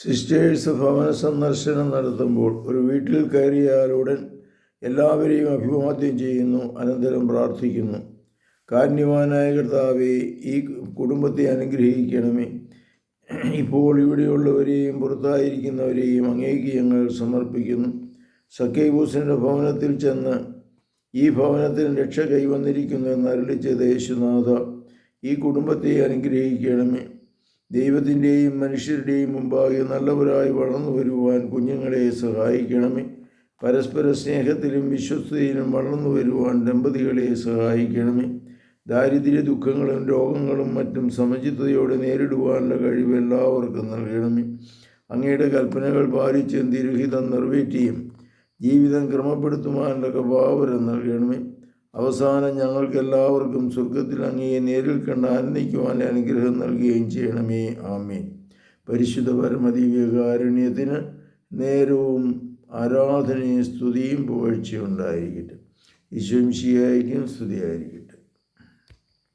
Sisters ഭവന സന്ദർശനം നടത്തുമ്പോൾ ഒരു വീട്ടിൽ കയറിയാലുടൻ എല്ലാവരെയും അഭിവാദ്യം ചെയ്യുന്നു, അനന്തരം പ്രാർത്ഥിക്കുന്നു. കാരുണ്യവാനായ കർത്താവേ, ഈ കുടുംബത്തെ അനുഗ്രഹിക്കണമേ. ഇപ്പോൾ ഇവിടെയുള്ളവരെയും പുറത്തായിരിക്കുന്നവരെയും അങ്ങേക്ക് ഞങ്ങൾ സമർപ്പിക്കുന്നു. സക്കേബൂസിൻ്റെ ഭവനത്തിൽ ചെന്ന് ഈ ഭവനത്തിൽ രക്ഷ കൈവന്നിരിക്കുന്നു എന്നരുളിച്ചത് യേശുനാഥ, ഈ കുടുംബത്തെ അനുഗ്രഹിക്കണമേ. ദൈവത്തിൻ്റെയും മനുഷ്യരുടെയും മുമ്പാകെ നല്ലവരായി വളർന്നു വരുവാൻ കുഞ്ഞുങ്ങളെ സഹായിക്കണമേ. പരസ്പര സ്നേഹത്തിലും വിശ്വസ്തയിലും വളർന്നു വരുവാൻ ദമ്പതികളെ സഹായിക്കണമേ. ദാരിദ്ര്യ ദുഃഖങ്ങളും രോഗങ്ങളും മറ്റും സമചിത്തതയോടെ നേരിടുവാനുള്ള കഴിവ് എല്ലാവർക്കും നൽകണമേ. അങ്ങയുടെ കൽപ്പനകൾ പാലിച്ചും തിരുഹിതം നിറവേറ്റിയും ജീവിതം ക്രമപ്പെടുത്തുവാനുള്ള കൃപാവരം നൽകണമേ. അവസാനം ഞങ്ങൾക്കെല്ലാവർക്കും സ്വർഗത്തിൽ അങ്ങയെ നേരിൽ കണ്ട് ആനന്ദിക്കുവാൻ അനുഗ്രഹം നൽകുകയും ചെയ്യണമേ. ആമേൻ. പരിശുദ്ധ പരമദിവ്യകാരുണ്യത്തിന് നേരവും ആരാധനയും സ്തുതിയും പുകഴ്ചയും ഉണ്ടായിരിക്കട്ടെ. ഈശോ മിശിഹായ്ക്കും സ്തുതിയായിരിക്കട്ടെ.